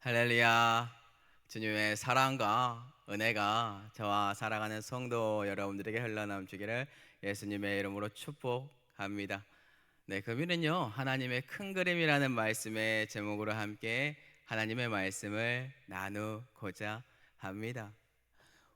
할렐루야. 주님의 사랑과 은혜가 저와 사랑하는 성도 여러분들에게 흘러넘치기를 예수님의 이름으로 축복합니다. 네, 금요일은요 하나님의 큰 그림이라는 말씀의 제목으로 함께 하나님의 말씀을 나누고자 합니다.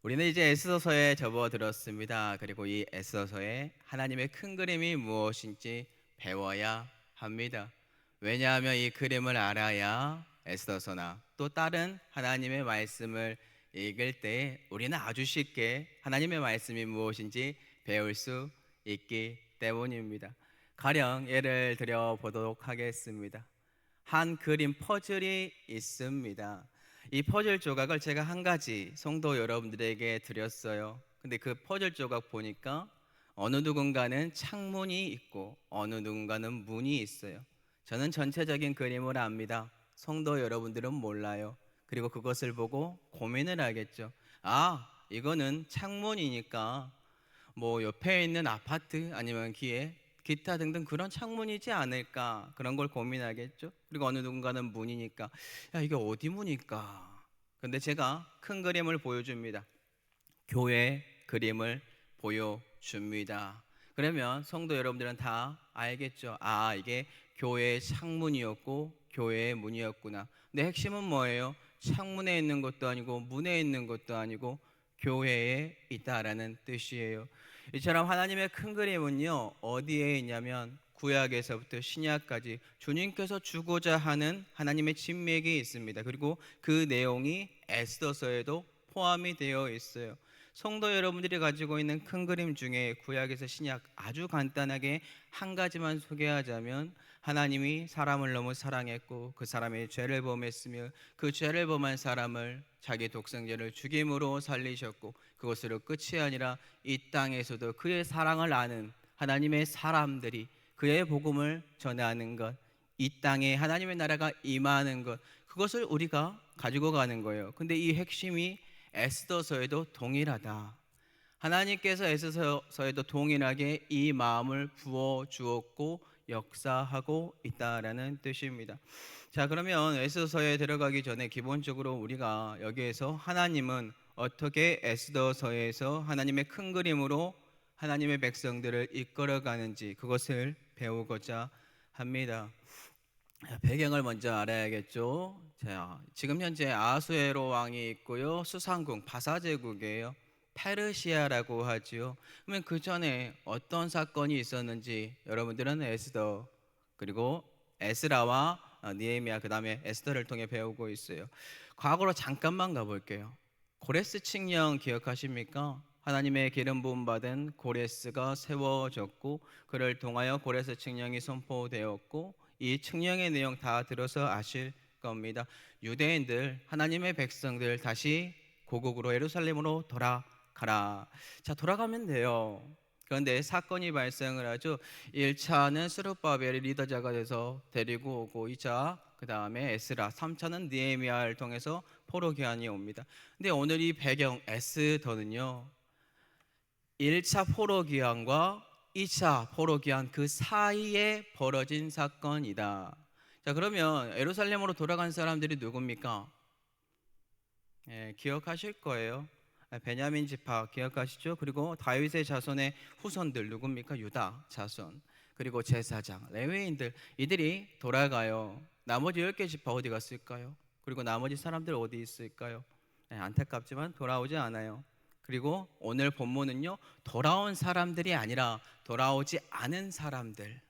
우리는 이제 에스더서에 접어들었습니다. 그리고 이 에스더서에 하나님의 큰 그림이 무엇인지 배워야 합니다. 왜냐하면 이 그림을 알아야 에스더서나 또 다른 하나님의 말씀을 읽을 때 우리는 아주 쉽게 하나님의 말씀이 무엇인지 배울 수 있기 때문입니다. 가령 예를 들어 보도록 하겠습니다. 한 그림 퍼즐이 있습니다. 이 퍼즐 조각을 제가 한 가지 성도 여러분들에게 드렸어요. 근데 그 퍼즐 조각 보니까 어느 누군가는 창문이 있고 어느 누군가는 문이 있어요. 저는 전체적인 그림을 압니다. 성도 여러분들은 몰라요. 그리고 그것을 보고 고민을 하겠죠. 아, 이거는 창문이니까 뭐 옆에 있는 아파트 아니면 기타 등등 그런 창문이지 않을까, 그런 걸 고민하겠죠. 그리고 어느 누군가는 문이니까 야, 이게 어디 문일까. 근데 제가 큰 그림을 보여줍니다. 교회 그림을 보여줍니다. 그러면 성도 여러분들은 다 알겠죠. 아, 이게 교회의 창문이었고 교회의 문이었구나. 근데 핵심은 뭐예요? 창문에 있는 것도 아니고 문에 있는 것도 아니고 교회에 있다라는 뜻이에요. 이처럼 하나님의 큰 그림은요 어디에 있냐면 구약에서부터 신약까지 주님께서 주고자 하는 하나님의 진맥이 있습니다. 그리고 그 내용이 에스더서에도 포함이 되어 있어요. 성도 여러분들이 가지고 있는 큰 그림 중에 구약에서 신약 아주 간단하게 한 가지만 소개하자면, 하나님이 사람을 너무 사랑했고 그 사람의 죄를 범했으며 그 죄를 범한 사람을 자기 독생자를 죽임으로 살리셨고, 그것으로 끝이 아니라 이 땅에서도 그의 사랑을 아는 하나님의 사람들이 그의 복음을 전하는 것, 이 땅에 하나님의 나라가 임하는 것, 그것을 우리가 가지고 가는 거예요. 근데 이 핵심이 에스더서에도 동일하다. 하나님께서 에스더서에도 동일하게 이 마음을 부어 주었고 역사하고 있다라는 뜻입니다. 자, 그러면 에스더서에 들어가기 전에 기본적으로 우리가 여기에서 하나님은 어떻게 에스더서에서 하나님의 큰 그림으로 하나님의 백성들을 이끌어 가는지 그것을 배우고자 합니다. 배경을 먼저 알아야겠죠. 자, 지금 현재 아수에로 왕이 있고요. 수상궁 바사제국이에요. 페르시아라고 하지요. 그러면 그 전에 어떤 사건이 있었는지 여러분들은 에스더 그리고 에스라와 니에미야 그다음에 에스더를 통해 배우고 있어요. 과거로 잠깐만 가볼게요. 고레스 칙령 기억하십니까? 하나님의 기름 부음 받은 고레스가 세워졌고 그를 통하여 고레스 칙령이 선포되었고, 이 칙령의 내용 다 들어서 아실 겁니다. 유대인들, 하나님의 백성들 다시 고국으로 예루살렘으로 돌아가라. 자, 돌아가면 돼요. 그런데 사건이 발생을 하죠. 1차는 스룹바벨이 리더자가 돼서 데리고 오고, 2차 그 다음에 에스라, 3차는 느헤미야를 통해서 포로 귀환이 옵니다. 근데 오늘 이 배경 에스더는요 1차 포로 귀환과 2차 포로 귀환 그 사이에 벌어진 사건이다. 자, 그러면 예루살렘으로 돌아간 사람들이 누굽니까? 기억하실 거예요. 베냐민 지파 기억하시죠? 그리고 다윗의 자손의 후손들 누굽니까? 유다 자손. 그리고 제사장, 레위인들, 이들이 돌아가요. 나머지 10개 지파 어디 갔을까요? 그리고 나머지 사람들 어디 있을까요? 안타깝지만 돌아오지 않아요. 그리고 오늘 본문은요 돌아온 사람들이 아니라 돌아오지 않은 사람들,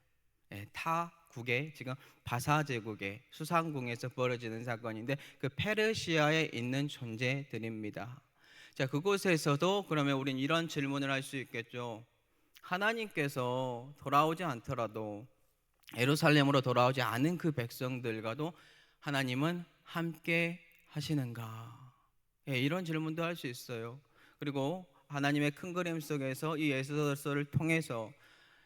타국의 지금 바사 제국의 수상궁에서 벌어지는 사건인데 그 페르시아에 있는 존재들입니다. 자, 그곳에서도 그러면 우린 이런 질문을 할 수 있겠죠. 하나님께서 돌아오지 않더라도 예루살렘으로 돌아오지 않은 그 백성들과도 하나님은 함께 하시는가? 이런 질문도 할 수 있어요. 그리고 하나님의 큰 그림 속에서 이 에스더서를 통해서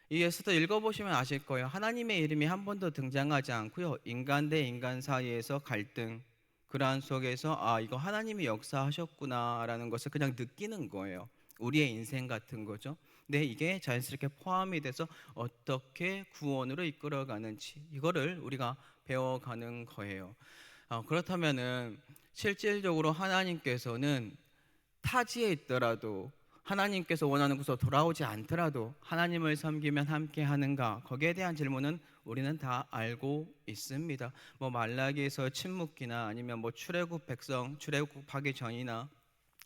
이 에스더 읽어보시면 아실 거예요. 하나님의 이름이 한 번도 등장하지 않고요. 인간 대 인간 사이에서 갈등, 그러한 속에서 아, 이거 하나님이 역사하셨구나라는 것을 그냥 느끼는 거예요. 우리의 인생 같은 거죠. 근데 이게 자연스럽게 포함이 돼서 어떻게 구원으로 이끌어가는지 이거를 우리가 배워가는 거예요. 그렇다면은 실질적으로 하나님께서는 타지에 있더라도, 하나님께서 원하는 곳으로 돌아오지 않더라도 하나님을 섬기면 함께 하는가? 거기에 대한 질문은 우리는 다 알고 있습니다. 뭐 말라기에서 침묵기나 아니면 뭐 출애굽 백성 출애굽하기 전이나,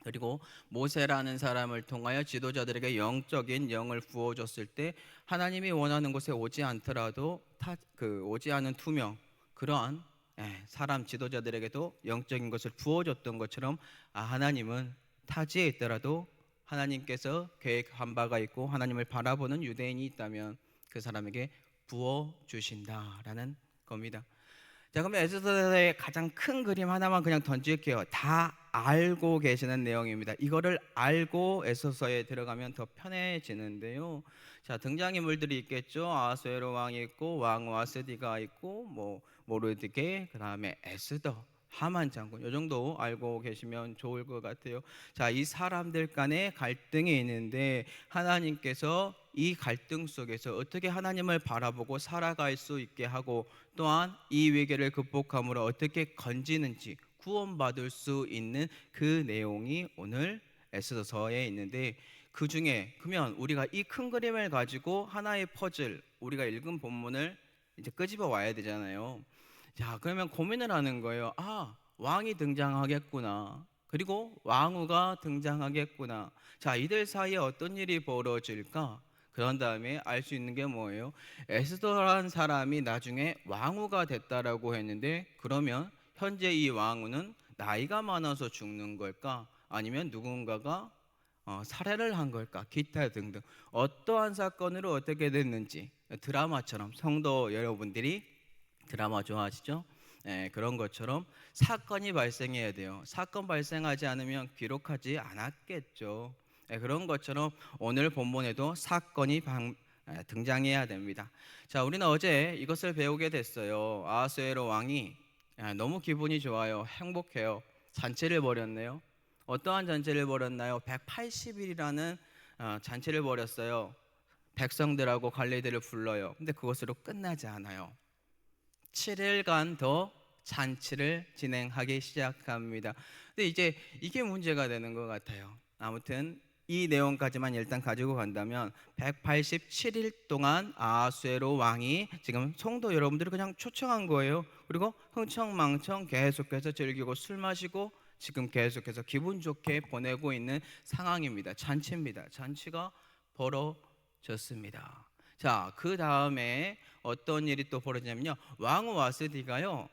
그리고 모세라는 사람을 통하여 지도자들에게 영적인 영을 부어줬을 때 하나님이 원하는 곳에 오지 않더라도 오지 않은 투명, 그러한 사람 지도자들에게도 영적인 것을 부어줬던 것처럼, 하나님은 타지에 있더라도 하나님께서 계획한 바가 있고 하나님을 바라보는 유대인이 있다면 그 사람에게 부어 주신다라는 겁니다. 자, 그러면 에스더서의 가장 큰 그림 하나만 그냥 던질게요. 다 알고 계시는 내용입니다. 이거를 알고 에스더서에 들어가면 더 편해지는데요. 자, 등장인물들이 있겠죠. 아하수에로 왕이 있고, 왕 와스디가 있고, 뭐 모르드게, 그다음에 에스더, 하만 장군, 요 정도 알고 계시면 좋을 것 같아요. 자, 이 사람들 간에 갈등이 있는데 하나님께서 이 갈등 속에서 어떻게 하나님을 바라보고 살아갈 수 있게 하고, 또한 이 위기를 극복함으로 어떻게 건지는지, 구원받을 수 있는 그 내용이 오늘 에스더서에 있는데, 그 중에 그러면 우리가 이 큰 그림을 가지고 하나의 퍼즐, 우리가 읽은 본문을 이제 끄집어 와야 되잖아요. 자, 그러면 고민을 하는 거예요. 왕이 등장하겠구나. 그리고 왕후가 등장하겠구나. 자, 이들 사이에 어떤 일이 벌어질까? 그런 다음에 알 수 있는 게 뭐예요? 에스더라는 사람이 나중에 왕후가 됐다라고 했는데, 그러면 현재 이 왕후는 나이가 많아서 죽는 걸까? 아니면 누군가가 살해를 한 걸까? 기타 등등 어떠한 사건으로 어떻게 됐는지, 드라마처럼, 성도 여러분들이 드라마 좋아하시죠? 그런 것처럼 사건이 발생해야 돼요. 사건 발생하지 않으면 기록하지 않았겠죠. 그런 것처럼 오늘 본문에도 사건이 등장해야 됩니다. 자, 우리는 어제 이것을 배우게 됐어요. 아하수에로 왕이 너무 기분이 좋아요. 행복해요. 잔치를 벌였네요. 어떠한 잔치를 벌였나요? 180일이라는 잔치를 벌였어요. 백성들하고 관리들을 불러요. 근데 그것으로 끝나지 않아요. 7일간 더 잔치를 진행하기 시작합니다. 근데 이제 이게 문제가 되는 것 같아요. 아무튼 이 내용까지만 일단 가지고 간다면 187일 동안 아하수에로 왕이 지금 성도 여러분들을 그냥 초청한 거예요. 그리고 흥청망청 계속해서 즐기고 술 마시고 지금 계속해서 기분 좋게 보내고 있는 상황입니다. 잔치입니다. 잔치가 벌어졌습니다. 자, 그 다음에 어떤 일이 또 벌어지냐면요, 왕후 와스디가요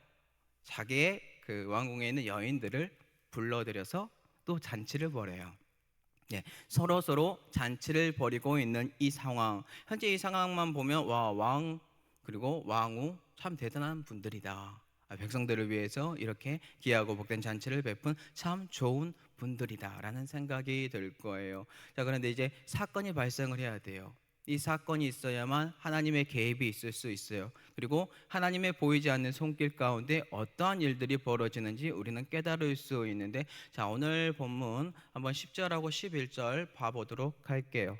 자기의 그 왕궁에 있는 여인들을 불러들여서 또 잔치를 벌여요. 서로 잔치를 벌이고 있는 이 상황, 현재 이 상황만 보면 왕 그리고 왕후 참 대단한 분들이다. 백성들을 위해서 이렇게 귀하고 복된 잔치를 베푼 참 좋은 분들이다라는 생각이 들 거예요. 자, 그런데 이제 사건이 발생을 해야 돼요. 이 사건이 있어야만 하나님의 개입이 있을 수 있어요. 그리고 하나님의 보이지 않는 손길 가운데 어떠한 일들이 벌어지는지 우리는 깨달을 수 있는데, 자, 오늘 본문 한번 10절하고 11절 봐보도록 할게요.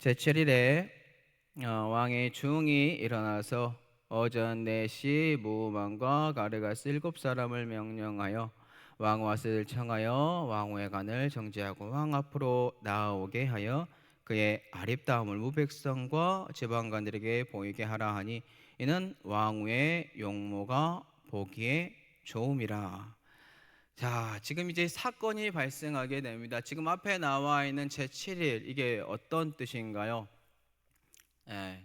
제7일에 왕의 중이 일어나서 오전 4시 무만과 가르가스 7사람을 명령하여 왕와스를 청하여 왕후의 간을 정지하고 왕 앞으로 나오게 하여 그의 아립다움을 무백성과 지방관들에게 보이게 하라 하니, 이는 왕후의 용모가 보기에 좋음이라. 자, 지금 이제 사건이 발생하게 됩니다. 지금 앞에 나와 있는 제7일, 이게 어떤 뜻인가요?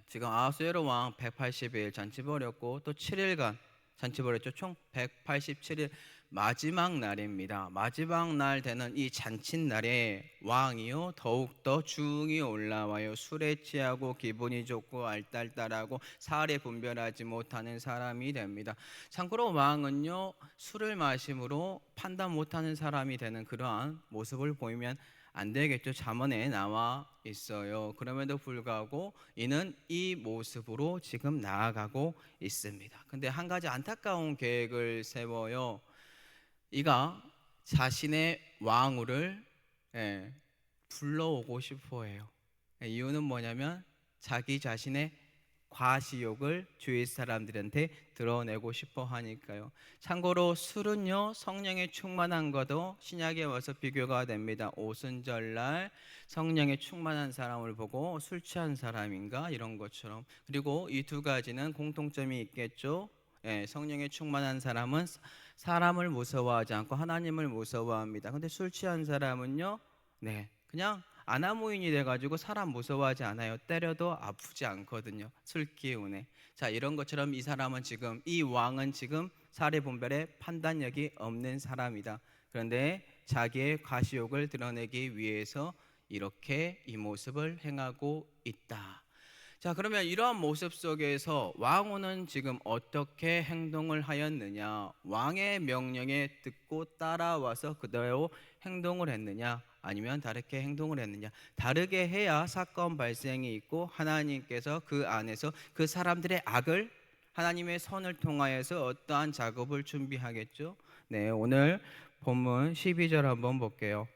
지금 아하수에로 왕 180일 잔치 벌였고 또 7일간 잔치 벌였죠. 총 187일 마지막 날입니다. 마지막 날 되는 이 잔칫날에 왕이요 더욱더 중이 올라와요. 술에 취하고 기분이 좋고 알딸딸하고 사례 분별하지 못하는 사람이 됩니다. 참고로 왕은요 술을 마심으로 판단 못하는 사람이 되는 그러한 모습을 보이면 안 되겠죠. 잠언에 나와 있어요. 그럼에도 불구하고 이는 이 모습으로 지금 나아가고 있습니다. 근데 한 가지 안타까운 계획을 세워요. 이가 자신의 왕후를 불러오고 싶어 해요. 이유는 뭐냐면 자기 자신의 과시욕을 주위 사람들한테 드러내고 싶어 하니까요. 참고로 술은요, 성령에 충만한 것도 신약에 와서 비교가 됩니다. 오순절날 성령에 충만한 사람을 보고 술 취한 사람인가 이런 것처럼. 그리고 이 두 가지는 공통점이 있겠죠. 예, 성령에 충만한 사람은 사람을 무서워하지 않고 하나님을 무서워합니다. 근데 술 취한 사람은요, 네, 그냥 아나무인이 돼가지고 사람 무서워하지 않아요. 때려도 아프지 않거든요. 술 기운에. 자, 이런 것처럼 이 사람은 지금, 이 왕은 지금 사리분별의 판단력이 없는 사람이다. 그런데 자기의 과시욕을 드러내기 위해서 이렇게 이 모습을 행하고 있다. 자, 그러면 이러한 모습 속에서 왕후는 지금 어떻게 행동을 하였느냐? 왕의 명령에 듣고 따라와서 그대로 행동을 했느냐? 아니면 다르게 행동을 했느냐? 다르게 해야 사건 발생이 있고 하나님께서 그 안에서 그 사람들의 악을 하나님의 선을 통하여서 어떠한 작업을 준비하겠죠? 네, 오늘 본문 12절 한번 볼게요.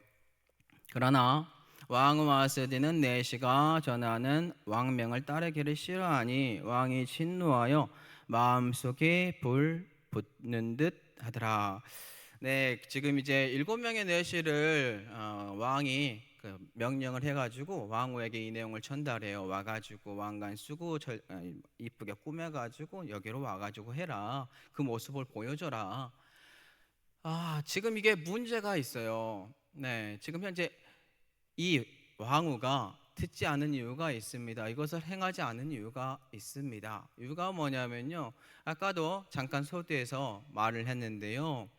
그러나 왕와스디는 내시가 전하는 왕명을 따르기를 싫어하니 왕이 진노하여 마음속에 불 붙는 듯 하더라. 네, 지금 이제 7명의 내시를 왕이 그 명령을 해가지고 왕후에게 이 내용을 전달해요. 와가지고 왕관 쓰고 이쁘게 꾸며가지고 여기로 와가지고 해라. 그 모습을 보여줘라. 지금 이게 문제가 있어요. 네, 지금 현재 이 왕후가 듣지 않은 이유가 있습니다. 이것을 행하지 않은 이유가 있습니다. 이유가 뭐냐면요, 아까도 잠깐 소두에서 말을 했는데요,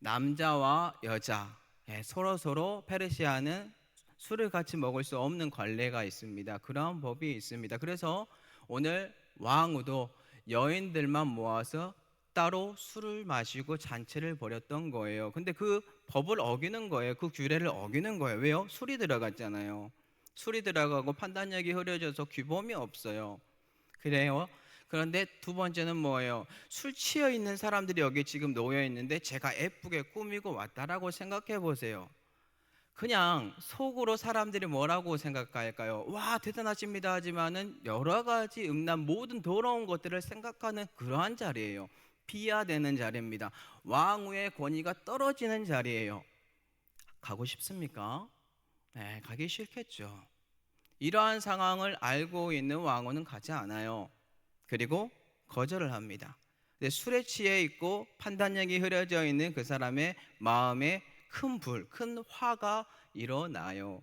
남자와 여자 서로 페르시아는 술을 같이 먹을 수 없는 관례가 있습니다. 그러한 법이 있습니다. 그래서 오늘 왕후도 여인들만 모아서 따로 술을 마시고 잔치를 벌였던 거예요. 근데 그 법을 어기는 거예요. 그 규례를 어기는 거예요. 왜요? 술이 들어갔잖아요. 술이 들어가고 판단력이 흐려져서 규범이 없어요. 그래요. 그런데 두 번째는 뭐예요? 술 취해 있는 사람들이 여기 지금 놓여 있는데 제가 예쁘게 꾸미고 왔다라고 생각해 보세요. 그냥 속으로 사람들이 뭐라고 생각할까요? 와, 대단하십니다 하지만은 여러 가지 음란 모든 더러운 것들을 생각하는 그러한 자리예요. 비하되는 자리입니다. 왕후의 권위가 떨어지는 자리예요. 가고 싶습니까? 네, 가기 싫겠죠. 이러한 상황을 알고 있는 왕후는 가지 않아요. 그리고 거절을 합니다. 근데 술에 취해 있고 판단력이 흐려져 있는 그 사람의 마음에 큰 불, 큰 화가 일어나요.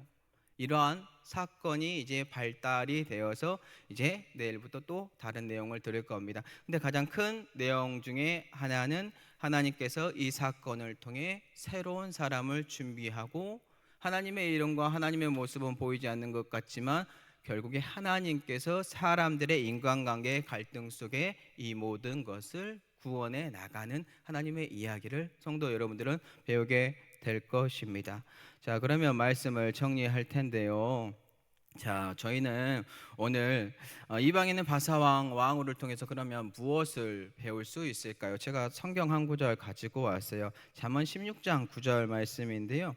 이러한 사건이 이제 발달이 되어서 이제 내일부터 또 다른 내용을 들을 겁니다. 근데 가장 큰 내용 중에 하나는 하나님께서 이 사건을 통해 새로운 사람을 준비하고 하나님의 이름과 하나님의 모습은 보이지 않는 것 같지만 결국에 하나님께서 사람들의 인간관계의 갈등 속에 이 모든 것을 구원해 나가는 하나님의 이야기를 성도 여러분들은 배우게 될 것입니다. 자, 그러면 말씀을 정리할 텐데요. 자, 저희는 오늘 이방인은 바사왕 왕후를 통해서 그러면 무엇을 배울 수 있을까요? 제가 성경 한 구절 가지고 왔어요. 잠언 16장 9절 말씀인데요.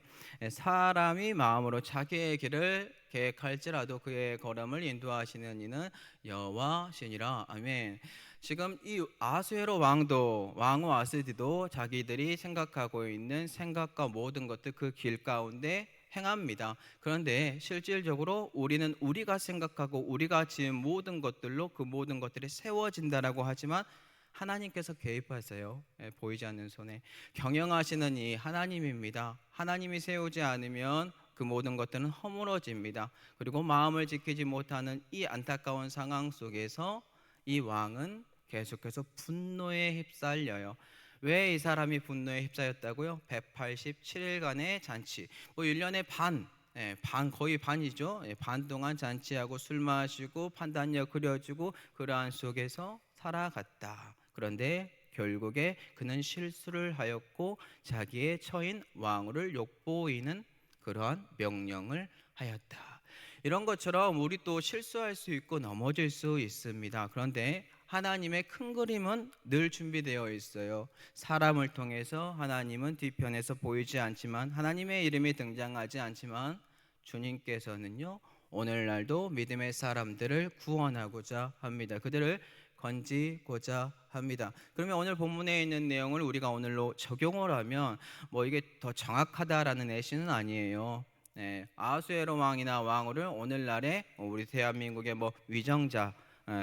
사람이 마음으로 자기의 길을 계획할지라도 그의 걸음을 인도하시는 이는 여호와시니라. 아멘. 지금 이 아수에로 왕도 왕후 아스디도 자기들이 생각하고 있는 생각과 모든 것들 그 길 가운데 행합니다. 그런데 실질적으로 우리는 우리가 생각하고 우리가 지은 모든 것들로 그 모든 것들이 세워진다라고 하지만 하나님께서 개입하세요. 보이지 않는 손에 경영하시는 이 하나님입니다. 하나님이 세우지 않으면 그 모든 것들은 허물어집니다. 그리고 마음을 지키지 못하는 이 안타까운 상황 속에서 이 왕은 계속해서 분노에 휩쓸려요. 왜 이 사람이 분노에 휩싸였다고요? 187일간의 잔치, 뭐 1년에 반 거의 반이죠. 반 동안 잔치하고 술 마시고 판단력 흐려지고 그러한 속에서 살아갔다. 그런데 결국에 그는 실수를 하였고 자기의 처인 왕후를 욕보이는 그러한 명령을 하였다. 이런 것처럼 우리 또 실수할 수 있고 넘어질 수 있습니다. 그런데 하나님의 큰 그림은 늘 준비되어 있어요. 사람을 통해서 하나님은 뒤편에서 보이지 않지만 하나님의 이름이 등장하지 않지만 주님께서는요 오늘날도 믿음의 사람들을 구원하고자 합니다. 그들을 건지고자 합니다. 그러면 오늘 본문에 있는 내용을 우리가 오늘로 적용을 하면 뭐 이게 더 정확하다라는 애시는 아니에요. 네, 아하수에로 왕이나 왕후를 오늘날의 우리 대한민국의 뭐 위정자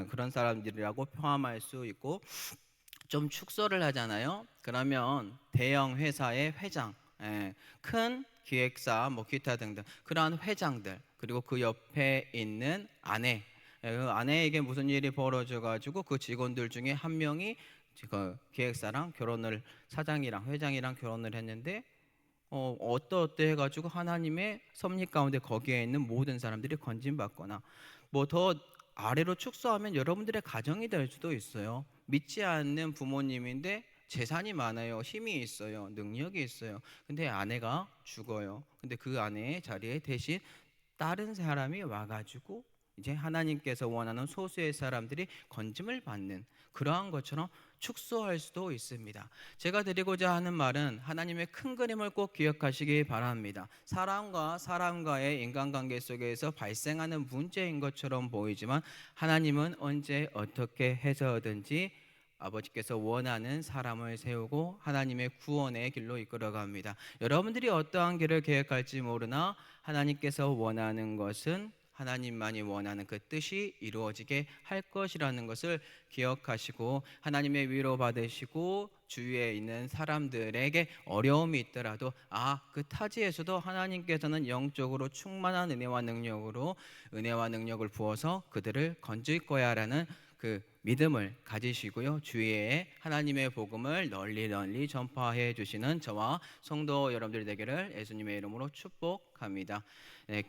그런 사람들이라고 포함할 수 있고, 좀 축소를 하잖아요. 그러면 대형 회사의 회장, 큰 기획사, 뭐 기타 등등 그러한 회장들, 그리고 그 옆에 있는 아내, 그 아내에게 무슨 일이 벌어져 가지고 그 직원들 중에 한 명이 그 기획사랑 결혼을, 사장이랑 회장이랑 결혼을 했는데 어떠 해가지고 하나님의 섭리 가운데 거기에 있는 모든 사람들이 건진받거나, 뭐 더 아래로 축소하면 여러분들의 가정이 될 수도 있어요. 믿지 않는 부모님인데 재산이 많아요, 힘이 있어요, 능력이 있어요. 근데 아내가 죽어요. 근데 그 아내의 자리에 대신 다른 사람이 와가지고 이제 하나님께서 원하는 소수의 사람들이 건짐을 받는, 그러한 것처럼 축소할 수도 있습니다. 제가 드리고자 하는 말은 하나님의 큰 그림을 꼭 기억하시기 바랍니다. 사람과 사람과의 인간관계 속에서 발생하는 문제인 것처럼 보이지만 하나님은 언제 어떻게 해서든지 아버지께서 원하는 사람을 세우고 하나님의 구원의 길로 이끌어갑니다. 여러분들이 어떠한 길을 계획할지 모르나 하나님께서 원하는 것은 하나님만이 원하는 그 뜻이 이루어지게 할 것이라는 것을 기억하시고, 하나님의 위로 받으시고 주위에 있는 사람들에게 어려움이 있더라도 그 타지에서도 하나님께서는 영적으로 충만한 은혜와 능력을 부어서 그들을 건질 거야라는 그 믿음을 가지시고요, 주위에 하나님의 복음을 널리 전파해 주시는 저와 성도 여러분들 되기를 예수님의 이름으로 축복합니다. 네,